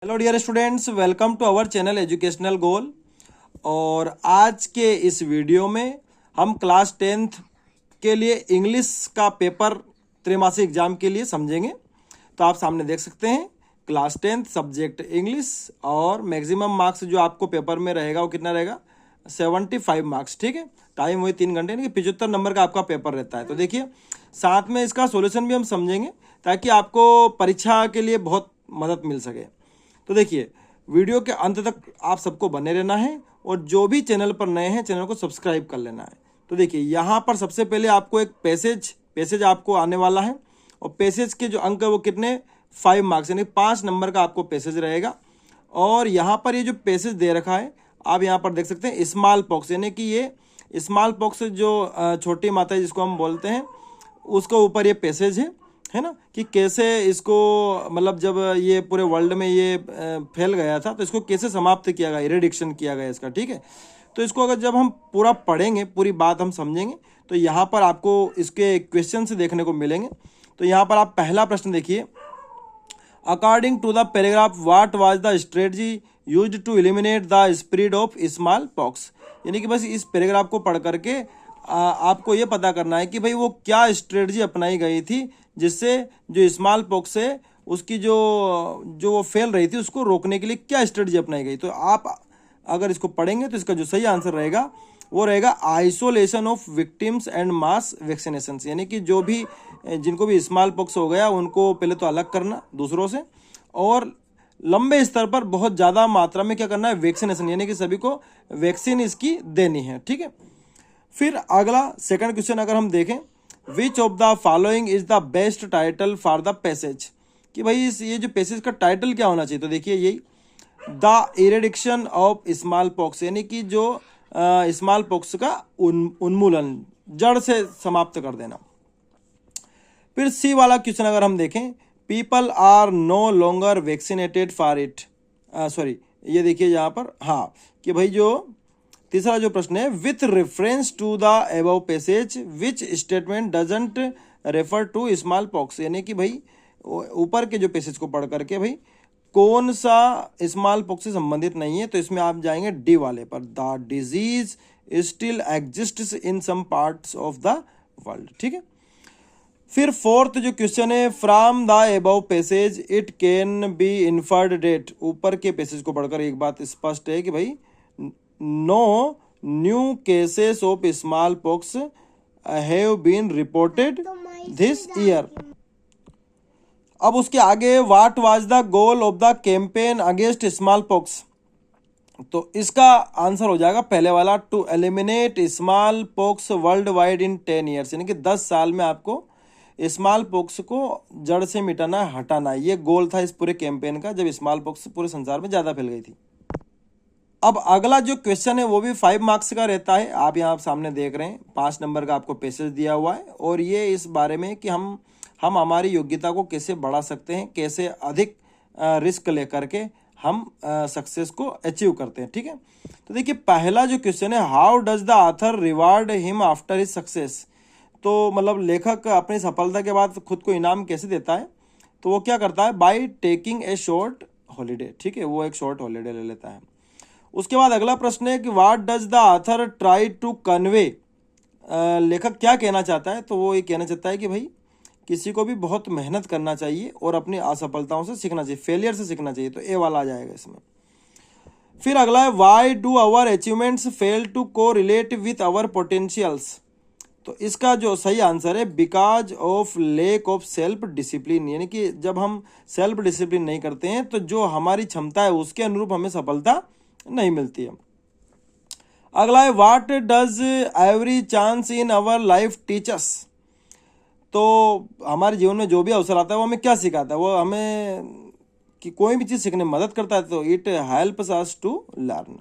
Hello dear students, welcome to our channel educational goal. और आज के इस वीडियो में हम क्लास 10th के लिए इंग्लिश का पेपर त्रैमासिक एग्जाम के लिए समझेंगे। तो आप सामने देख सकते हैं क्लास 10th सब्जेक्ट इंग्लिश, और मैक्सिमम मार्क्स जो आपको पेपर में रहेगा वो कितना रहेगा, 75 मार्क्स। ठीक है, टाइम वही 3 घंटे, यानी कि 75 नंबर का आपका पेपर रहता है। तो देखिए, साथ में इसका सॉल्यूशन भी हम समझेंगे ताकि आपको परीक्षा के लिए बहुत मदद मिल सके। तो देखिए, वीडियो के अंत तक आप सबको बने रहना है, और जो भी चैनल पर नए हैं चैनल को सब्सक्राइब कर लेना है। तो देखिए, यहाँ पर सबसे पहले आपको एक पैसेज आपको आने वाला है, और पैसेज के जो अंक है वो कितने, 5 मार्क्स, यानी 5 नंबर का आपको पैसेज रहेगा। और यहाँ पर ये जो पैसेज दे रखा है, आप यहाँ पर देख सकते हैं स्मॉल पॉक्स, यानी कि ये स्मॉल पॉक्स जो छोटी माता है जिसको हम बोलते हैं, उसके ऊपर ये पैसेज है ना, कि कैसे इसको, मतलब जब ये पूरे वर्ल्ड में ये फैल गया था तो इसको कैसे समाप्त किया गया, इरेडिक्शन किया गया इसका। ठीक है, तो इसको अगर जब हम पूरा पढ़ेंगे, पूरी बात हम समझेंगे, तो यहाँ पर आपको इसके क्वेश्चन से देखने को मिलेंगे। तो यहाँ पर आप पहला प्रश्न देखिए, according to the paragraph what was the strategy used to eliminate the spread of small pox. यानी कि बस इस पैराग्राफ को पढ़ करके आपको ये पता करना है कि भाई वो क्या स्ट्रेटजी अपनाई गई थी जिससे जो स्मॉल पॉक्स है उसकी जो वो फैल रही थी उसको रोकने के लिए क्या स्ट्रेटजी अपनाई गई। तो आप अगर इसको पढ़ेंगे तो इसका जो सही आंसर रहेगा वो रहेगा isolation of victims and mass vaccination. यानी कि जो भी जिनको भी स्मॉल पॉक्स हो गया उनको पहले तो अलग करना दूसरों से, और लंबे स्तर पर बहुत ज़्यादा मात्रा में क्या करना है, वैक्सीनेशन, यानी कि सभी को वैक्सीन इसकी देनी है। ठीक है, फिर अगला सेकंड क्वेश्चन अगर हम देखें, विच of the following is the best title for the passage, कि भाई ये जो पैसेज का टाइटल क्या होना चाहिए। तो देखिए यही, the eradication of small pox, यानी कि जो स्मॉल पॉक्स का उन्मूलन, जड़ से समाप्त कर देना। फिर सी वाला क्वेश्चन अगर हम देखें, people are no longer vaccinated for it, sorry ये देखिए यहाँ पर, हाँ, कि भाई जो तीसरा जो प्रश्न है, with reference to the above passage which statement doesn't refer to small pox, यानी कि भाई ऊपर के जो पैसेज को पढ़ करके भाई कौन सा स्मॉल पॉक्स से संबंधित नहीं है। तो इसमें आप जाएंगे डी वाले पर, the disease still exists in some parts of the world. ठीक है, फिर फोर्थ जो क्वेश्चन है, from the above passage it can be inferred that, ऊपर के पैसेज को पढ़कर एक बात स्पष्ट है कि भाई no new cases of small pox have been reported this year. अब उसके आगे, what was the goal of the campaign against small pox, तो इसका आंसर हो जाएगा पहले वाला, to eliminate small pox world wide in 10 years, यानी कि 10 साल में आपको स्मॉल पॉक्स को जड़ से मिटाना, हटाना, ये गोल था इस पूरे कैंपेन का, जब स्मॉल पॉक्स पूरे संसार में ज़्यादा फैल गई थी। अब अगला जो क्वेश्चन है वो भी 5 मार्क्स का रहता है। आप यहाँ सामने देख रहे हैं 5 नंबर का आपको पैसेज दिया हुआ है, और ये इस बारे में कि हम हमारी योग्यता को कैसे बढ़ा सकते हैं, कैसे अधिक रिस्क लेकर के हम सक्सेस को अचीव करते हैं। ठीक है, तो देखिए पहला जो क्वेश्चन है, how does the author reward him after his success, तो मतलब लेखक अपनी सफलता के बाद खुद को इनाम कैसे देता है। तो वो क्या करता है, by taking a short holiday. ठीक है, वो एक शॉर्ट हॉलीडे ले लेता है। उसके बाद अगला प्रश्न है कि what does the author try to convey, लेखक क्या कहना चाहता है। तो वो ये कहना चाहता है कि भाई किसी को भी बहुत मेहनत करना चाहिए और अपनी असफलताओं से सीखना चाहिए, फेलियर से सीखना चाहिए। तो ए वाला आ जाएगा इसमें। फिर अगला है, why do our achievements fail to correlate with our potentials, तो इसका जो सही आंसर है, because of lack of self discipline, यानी कि जब हम सेल्फ डिसिप्लिन नहीं करते हैं तो जो हमारी क्षमता है उसके अनुरूप हमें सफलता नहीं मिलती है। अगला है, what does every chance in our life teachers, तो हमारे जीवन में जो भी अवसर आता है वो हमें क्या सिखाता है, वो हमें कि कोई भी चीज़ सीखने में मदद करता है, तो it helps us to learn.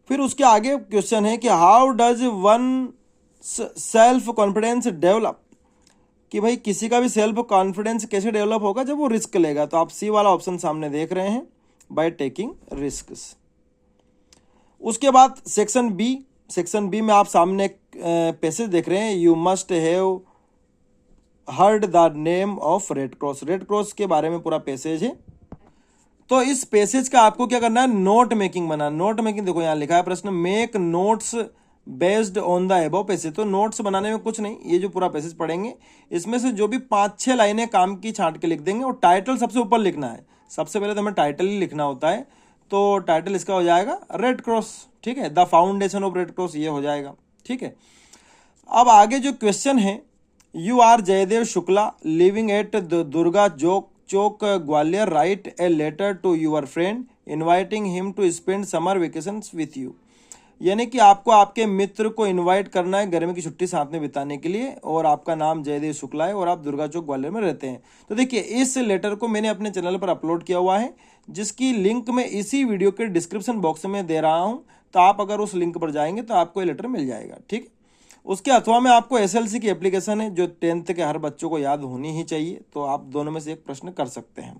फिर उसके आगे क्वेश्चन है कि how does one self confidence develop, कि भाई किसी का भी सेल्फ कॉन्फिडेंस कैसे डेवलप होगा, जब वो रिस्क लेगा। तो आप सी वाला ऑप्शन सामने देख रहे हैं, बाय टेकिंग रिस्क्स। उसके बाद सेक्शन बी में आप सामने पैसेज देख रहे हैं, you must have heard the name of red cross, red cross के बारे में पूरा पैसेज है। तो इस पैसेज का आपको क्या करना है, नोट मेकिंग बनाना। नोट मेकिंग देखो यहाँ लिखा है प्रश्न, make notes based on the above passage. तो नोट्स बनाने में कुछ नहीं, ये जो पूरा पैसेज पढ़ेंगे इसमें से जो भी 5-6 लाइनें काम की छांट के लिख देंगे, और टाइटल सबसे ऊपर लिखना है। सबसे पहले तो हमें टाइटल ही लिखना होता है, तो टाइटल इसका हो जाएगा रेड क्रॉस, ठीक है, the foundation of red cross, ये हो जाएगा, ठीक है। अब आगे जो क्वेश्चन है, you are Jaydev Shukla living at Durga Chowk Gwalior, write a letter to your friend inviting him to spend summer vacation with you. यानी कि आपको आपके मित्र को इनवाइट करना है गर्मी की छुट्टी साथ में बिताने के लिए, और आपका नाम जयदेव शुक्ला है और आप दुर्गा चौक ग्वालियर में रहते हैं। तो देखिए इस लेटर को मैंने अपने चैनल पर अपलोड किया हुआ है, जिसकी लिंक मैं इसी वीडियो के डिस्क्रिप्शन बॉक्स में दे रहा हूं। तो आप अगर उस लिंक पर जाएंगे तो आपको ये लेटर मिल जाएगा, ठीक है। उसके अथवा में आपको एसएलसी की एप्लीकेशन है जो 10th के हर बच्चों को याद होनी ही चाहिए, तो आप दोनों में से एक प्रश्न कर सकते हैं।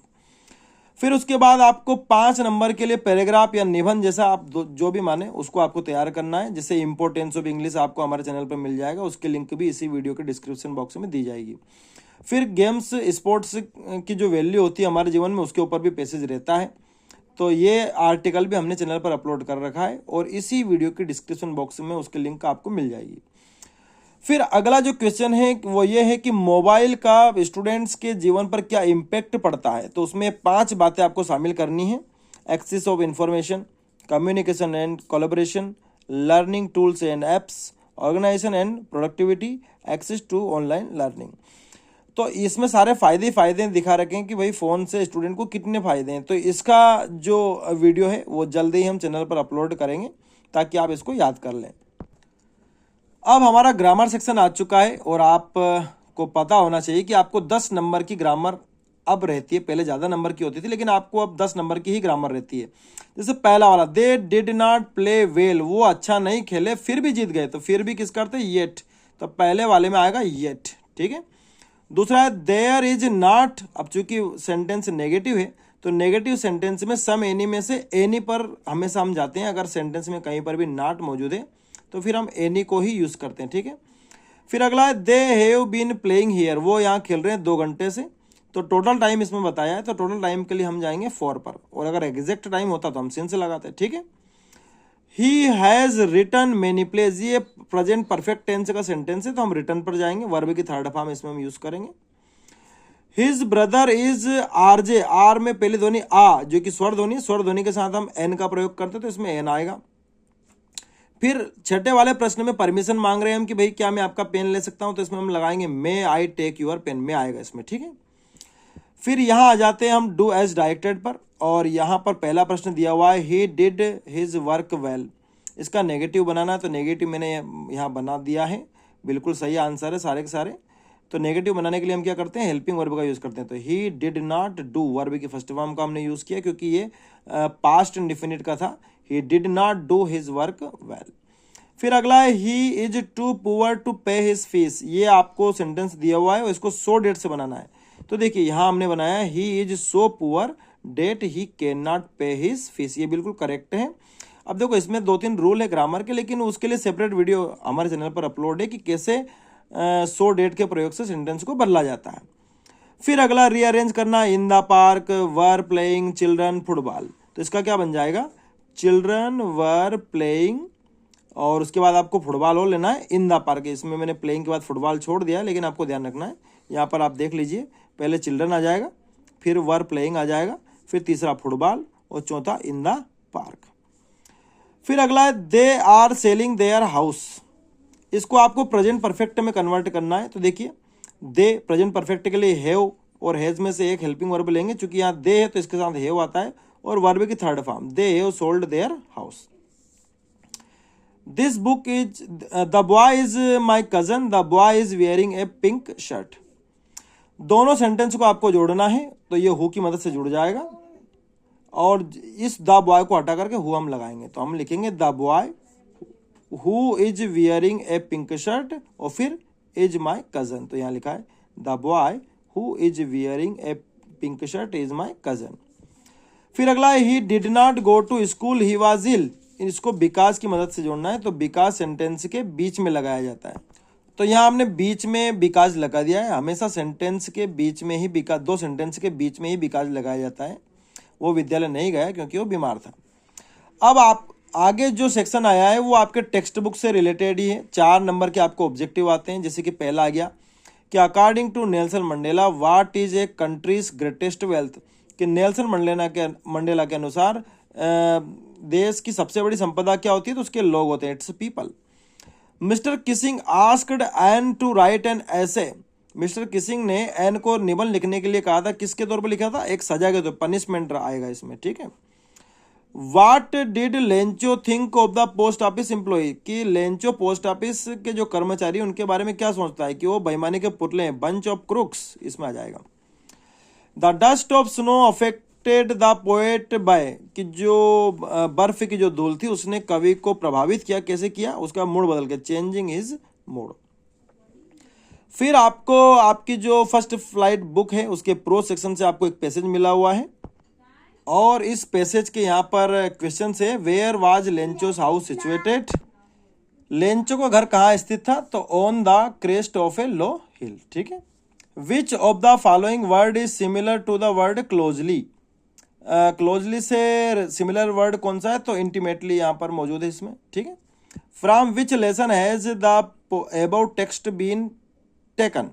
फिर उसके बाद आपको 5 नंबर के लिए पैराग्राफ या निबंध जैसा आप जो भी माने उसको आपको तैयार करना है, जिससे इंपोर्टेंस ऑफ इंग्लिश आपको हमारे चैनल पर मिल जाएगा। उसके लिंक भी इसी वीडियो के डिस्क्रिप्शन बॉक्स में दी जाएगी। फिर गेम्स स्पोर्ट्स की जो वैल्यू होती है हमारे जीवन में, उसके ऊपर भी पैसेज रहता है। तो ये आर्टिकल भी हमने चैनल पर अपलोड कर रखा है, और इसी वीडियो के डिस्क्रिप्शन बॉक्स में उसकी लिंक आपको मिल जाएगी। फिर अगला जो क्वेश्चन है वो ये है कि मोबाइल का स्टूडेंट्स के जीवन पर क्या इम्पैक्ट पड़ता है। तो उसमें 5 बातें आपको शामिल करनी है। Access of information, communication and collaboration, learning tools and apps, organization and productivity, access to online learning. तो इसमें सारे फायदे दिखा रखे हैं कि भाई फ़ोन से स्टूडेंट को कितने फ़ायदे हैं। तो इसका जो वीडियो है वो जल्दी ही हम चैनल पर अपलोड करेंगे ताकि आप इसको याद कर लें। अब हमारा ग्रामर सेक्शन आ चुका है, और आपको पता होना चाहिए कि आपको 10 नंबर की ग्रामर अब रहती है। पहले ज़्यादा नंबर की होती थी, लेकिन आपको अब 10 नंबर की ही ग्रामर रहती है। जैसे पहला वाला, they did not play well, वो अच्छा नहीं खेले फिर भी जीत गए। तो फिर भी किस करते, येट, तो पहले वाले में आएगा येट, ठीक है। दूसरा है देयर इज नॉट, अब चूंकि सेंटेंस नेगेटिव है तो नेगेटिव सेंटेंस में सम एनी में से एनी पर हमेशा हम जाते हैं। अगर सेंटेंस में कहीं पर भी नॉट मौजूद है तो फिर हम एनी को ही यूज करते हैं, ठीक है। फिर अगला है they have been playing here, वो यहाँ खेल रहे हैं 2 घंटे से। तो टोटल टाइम इसमें बताया है, तो टोटल टाइम के लिए हम जाएंगे 4 पर, और अगर एग्जैक्ट टाइम होता तो हम सिंस लगाते हैं, ठीक है। He has written many plays, ये प्रेजेंट परफेक्ट टेंस का सेंटेंस है, तो हम रिटर्न पर जाएंगे। वर्ब की थर्ड फॉर्म इसमें हम यूज करेंगे। His brother is RJ, R में पहली ध्वनि आ जो कि स्वर ध्वनि, स्वर ध्वनि के साथ हम एन का प्रयोग करते तो इसमें एन आएगा। फिर छठे वाले प्रश्न में परमिशन मांग रहे हैं हम कि भाई क्या मैं आपका पेन ले सकता हूं, तो इसमें हम लगाएंगे मे आई टेक यूर पेन, में आएगा इसमें, ठीक है। फिर यहां आ जाते हैं हम डू एज डायरेक्टेड पर, और यहां पर पहला प्रश्न दिया हुआ है he did his work well, इसका नेगेटिव बनाना है। तो नेगेटिव मैंने यहाँ बना दिया है, बिल्कुल सही आंसर है सारे के सारे। तो नेगेटिव बनाने के लिए हम क्या करते हैं, हेल्पिंग वर्ब का यूज करते हैं। तो ही डिड नॉट डू, वर्ब की फर्स्ट फॉर्म का हमने यूज किया क्योंकि ये पास्ट इंडिफिनिट का था। He did not do his work well. फिर अगला है he is too poor to pay his fees, ये आपको सेंटेंस दिया हुआ है और इसको सो डेट से बनाना है। तो देखिए यहाँ हमने बनाया he is so poor that he can not pay his fees, ये बिल्कुल करेक्ट है। अब देखो इसमें 2-3 रूल है ग्रामर के, लेकिन उसके लिए सेपरेट वीडियो हमारे चैनल पर अपलोड है कि कैसे सो डेट के प्रयोग से सेंटेंस को बदला जाता है। फिर अगला रीअरेंज करना, in the park were playing children football, तो इसका क्या बन जाएगा, चिल्ड्रन वर प्लेइंग, और उसके बाद आपको फुटबॉल और लेना है इन द पार्क। इसमें मैंने प्लेइंग के बाद फुटबॉल छोड़ दिया, लेकिन आपको ध्यान रखना है यहाँ पर आप देख लीजिए, पहले चिल्ड्रन आ जाएगा, फिर वर प्लेइंग आ जाएगा, फिर तीसरा फुटबॉल, और चौथा इन द पार्क। फिर अगला है they are selling their house, इसको आपको प्रेजेंट परफेक्ट में कन्वर्ट करना है। तो देखिए दे प्रेजेंट परफेक्ट के लिए हैव और हैज में से एक हेल्पिंग वर्ब लेंगे, चूंकि यहाँ दे है तो इसके साथ हैव आता है, और वर्ब की third form they have sold their house. This book is the boy is my cousin, the boy is wearing A pink shirt. दोनों सेंटेंस को आपको जोड़ना है, तो ये हु की मदद से जुड़ जाएगा, और इस द बॉय को हटा करके हु हम लगाएंगे। तो हम लिखेंगे the boy who is wearing a pink shirt, और फिर इज माई कजन, तो यहाँ लिखा है the boy who is wearing a pink shirt is my cousin. फिर अगला है he did not go to school he was ill, इसको बिकॉज की मदद से जोड़ना है। तो बिकॉज सेंटेंस के बीच में लगाया जाता है, तो यहाँ हमने बीच में बिकॉज लगा दिया है। हमेशा सेंटेंस के बीच में ही बिकॉज, 2 सेंटेंस के बीच में ही बिकॉज लगाया जाता है। वो विद्यालय नहीं गया क्योंकि वो बीमार था। अब आप आगे जो सेक्शन आया है वो आपके टेक्स्ट बुक से रिलेटेड ही है। 4 नंबर के आपको ऑब्जेक्टिव आते हैं, जैसे कि पहला आ गया कि according to Nelson Mandela what is a country's greatest wealth, कि नेल्सन मंडेला के अनुसार देश की सबसे बड़ी संपदा क्या होती है, तो उसके लोग होते हैं, it's people. Mister Keesing asked Anne to write an essay, Mister Keesing ने एन को निबंध लिखने के लिए कहा था, किसके तौर पर लिखा था, एक सजा के तौर पर, पनिशमेंट आएगा इसमें, ठीक है। What did Lencho think of the post office employ, कि लेंचो पोस्ट ऑफिस के जो कर्मचारी उनके बारे में क्या सोचता है, कि वो बेईमानी के पुतले हैं, बंच ऑफ क्रूक्स, इसमें आ जाएगा। The dust of snow affected the poet by, कि जो बर्फ की जो धूल थी उसने कवि को प्रभावित किया, कैसे किया, उसका मूड बदल के, चेंजिंग हिज मूड। फिर आपको आपकी जो फर्स्ट फ्लाइट बुक है उसके प्रो सेक्शन से आपको एक पैसेज मिला हुआ है, और इस पैसेज के यहाँ पर क्वेश्चन है, where was Lencho's house situated, Lencho का घर कहाँ स्थित था, तो on the crest of a low hill, ठीक है। Which of the following word is similar to the word closely, closely से सिमिलर वर्ड कौन सा है, तो इंटीमेटली यहाँ पर मौजूद है इसमें, ठीक है। From which lesson has the about text been taken,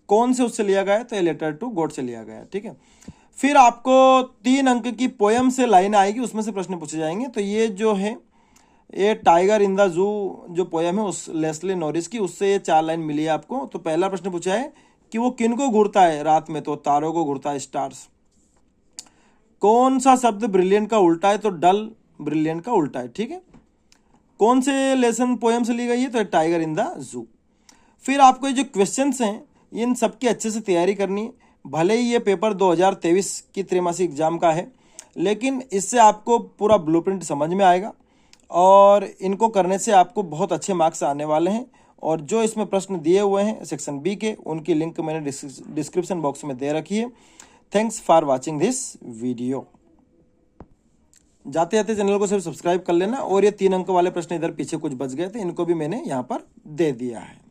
कौन से उससे लिया गया है, तो ए लेटर टू गॉड से लिया गया है, ठीक है। फिर आपको 3 अंक की पोयम से लाइन आएगी, उसमें से प्रश्न पूछे जाएंगे। तो ये जो है ये टाइगर इन द जू जो पोयम है उस लेस्ली नॉरिस की, उससे ये 4 लाइन मिली है आपको। तो पहला प्रश्न पूछा है कि वो किन को घूरता है रात में, तो तारों को घूरता है, स्टार्स। कौन सा शब्द ब्रिलियंट का उल्टा है, तो डल ब्रिलियंट का उल्टा है, ठीक है। कौन से लेसन पोयम से ली गई है, तो टाइगर इन द जू। फिर आपको ये जो क्वेश्चंस हैं इन सबकी अच्छे से तैयारी करनी है। भले ही ये पेपर 2023 की त्रैमासिक एग्जाम का है, लेकिन इससे आपको पूरा ब्लूप्रिंट समझ में आएगा और इनको करने से आपको बहुत अच्छे मार्क्स आने वाले हैं। और जो इसमें प्रश्न दिए हुए हैं सेक्शन बी के, उनकी लिंक मैंने डिस्क्रिप्शन बॉक्स में दे रखी है। Thanks for watching this video. जाते जाते चैनल को सिर्फ सब्सक्राइब कर लेना। और ये 3 अंक वाले प्रश्न इधर पीछे कुछ बच गए थे, इनको भी मैंने यहाँ पर दे दिया है।